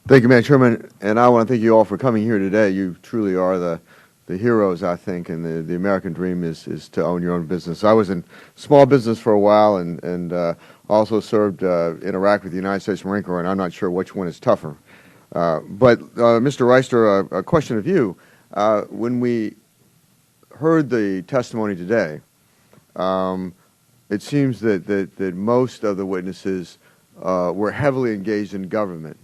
Thank you, Madam Chairman, and I want to thank you all for coming here today. You truly are the heroes, I think, and the American dream is to own your own business. I was in small business for a while and also served in Iraq with the United States Marine Corps, and I'm not sure which one is tougher. But Mr. Reister, a question of you. When we heard the testimony today, it seems that most of the witnesses were heavily engaged in government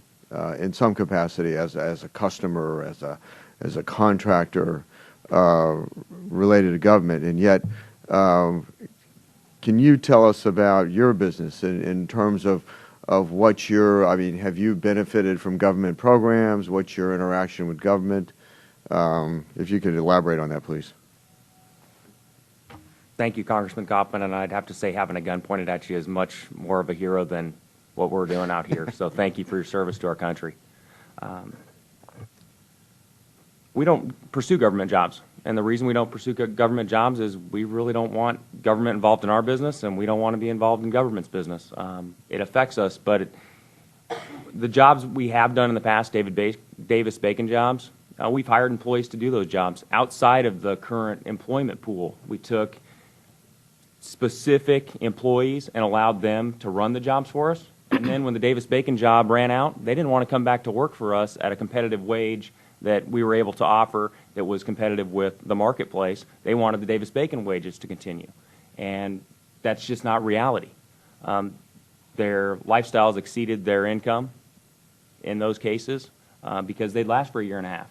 in some capacity as a customer, as a contractor related to government. And yet, can you tell us about your business in terms of what I mean, have you benefited from government programs? What's your interaction with government? If you could elaborate on that, please. Thank you, Congressman Coffman, and I'd have to say having a gun pointed at you is much more of a hero than what we're doing out here. So thank you for your service to our country. We don't pursue government jobs, and the reason we don't pursue government jobs is we really don't want government involved in our business, and we don't want to be involved in government's business. It affects us, but the jobs we have done in the past, Davis-Bacon jobs, we've hired employees to do those jobs outside of the current employment pool. We took specific employees and allowed them to run the jobs for us. And then when the Davis-Bacon job ran out, they didn't want to come back to work for us at a competitive wage that we were able to offer that was competitive with the marketplace. They wanted the Davis-Bacon wages to continue. And that's just not reality. Their lifestyles exceeded their income in those cases because they'd last for a year and a half.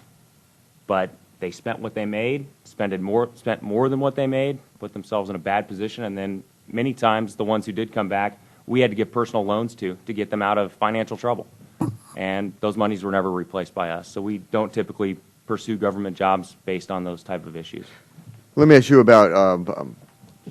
But they spent what they made, spent more than what they made, put themselves in a bad position, and then many times the ones who did come back, we had to give personal loans to get them out of financial trouble. And those monies were never replaced by us. So we don't typically pursue government jobs based on those type of issues. Let me ask you about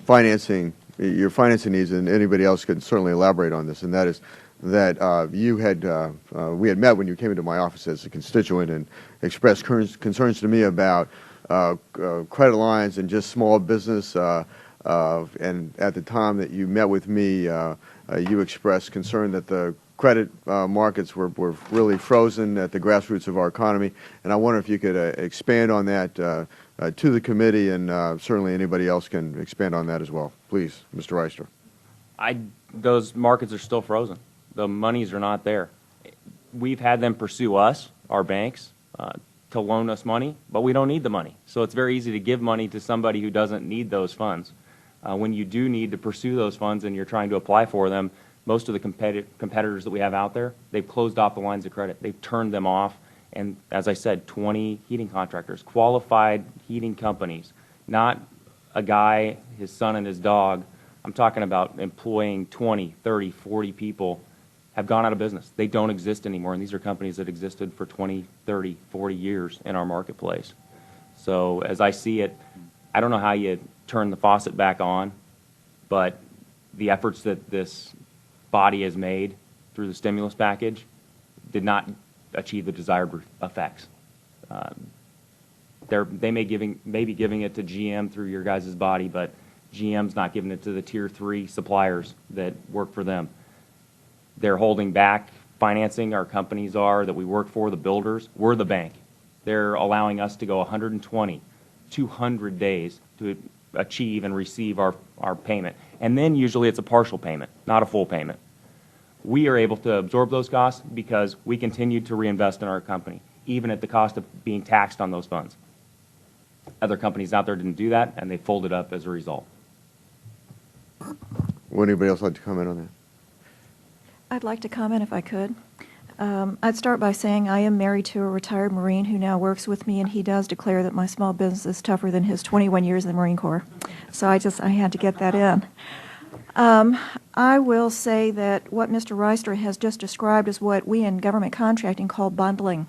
financing, your financing needs, and anybody else could certainly elaborate on this, and that is that we had met when you came into my office as a constituent and expressed concerns to me about credit lines and just small business. And at the time that you met with me, you expressed concern that the credit markets were really frozen at the grassroots of our economy. And I wonder if you could expand on that to the committee, and certainly anybody else can expand on that as well. Please, Mr. Reister. Those markets are still frozen. The monies are not there. We've had them pursue us, our banks, to loan us money, but we don't need the money. So it's very easy to give money to somebody who doesn't need those funds. When you do need to pursue those funds and you're trying to apply for them, most of the competitors that we have out there, they've closed off the lines of credit. They've turned them off. And as I said, 20 heating contractors, qualified heating companies, not a guy, his son, and his dog. I'm talking about employing 20, 30, 40 people have gone out of business. They don't exist anymore, and these are companies that existed for 20, 30, 40 years in our marketplace. So as I see it, I don't know how you turn the faucet back on, but the efforts that this body has made through the stimulus package did not achieve the desired effects. They may be giving it to GM through your guys' body, but GM's not giving it to the Tier 3 suppliers that work for them. They're holding back financing. Our companies are that we work for, the builders. We're the bank. They're allowing us to go 120, 200 days to achieve and receive our payment. And then usually it's a partial payment, not a full payment. We are able to absorb those costs because we continue to reinvest in our company, even at the cost of being taxed on those funds. Other companies out there didn't do that, and they folded up as a result. Would anybody else like to comment on that? I'd like to comment if I could. I'd start by saying I am married to a retired Marine who now works with me, and he does declare that my small business is tougher than his 21 years in the Marine Corps. So I had to get that in. I will say that what Mr. Reister has just described is what we in government contracting call bundling.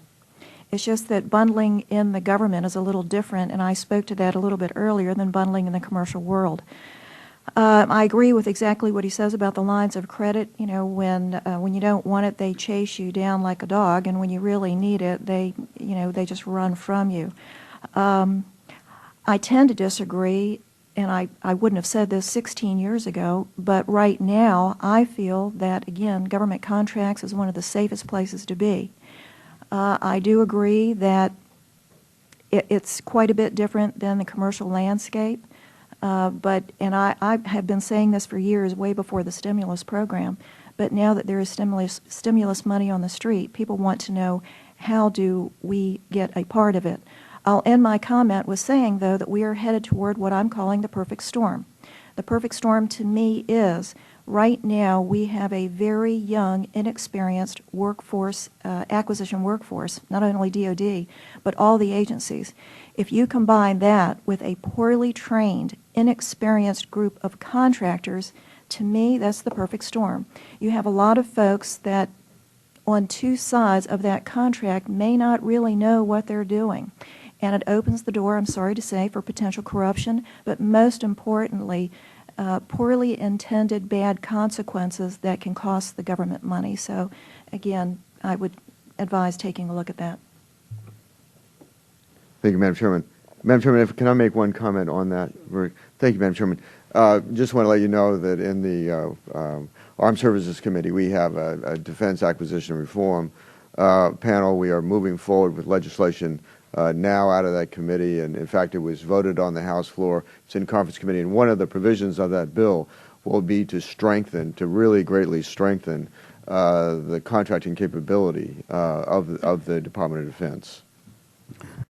It's just that bundling in the government is a little different, and I spoke to that a little bit earlier, than bundling in the commercial world. I agree with exactly what he says about the lines of credit. You know, when you don't want it, they chase you down like a dog, and when you really need it, they just run from you. I tend to disagree, and I wouldn't have said this 16 years ago, but right now I feel that, again, government contracts is one of the safest places to be. I do agree that it's quite a bit different than the commercial landscape. And I have been saying this for years, way before the stimulus program, but now that there is stimulus money on the street, people want to know, how do we get a part of it? I'll end my comment with saying, though, that we are headed toward what I'm calling the perfect storm. The perfect storm to me is, right now we have a very young, inexperienced workforce, acquisition workforce, not only DOD, but all the agencies. If you combine that with a poorly trained, inexperienced group of contractors, to me, that's the perfect storm. You have a lot of folks that on two sides of that contract may not really know what they're doing. And it opens the door, I'm sorry to say, for potential corruption, but most importantly, poorly intended bad consequences that can cost the government money. So, again, I would advise taking a look at that. Thank you, Madam Chairman. Madam Chairman, can I make one comment on that? Thank you, Madam Chairman. Just want to let you know that in the Armed Services Committee, we have a Defense Acquisition Reform panel. We are moving forward with legislation now out of that committee, and in fact, it was voted on the House floor. It's in Conference Committee, and one of the provisions of that bill will be to strengthen, to really greatly strengthen the contracting capability of the Department of Defense.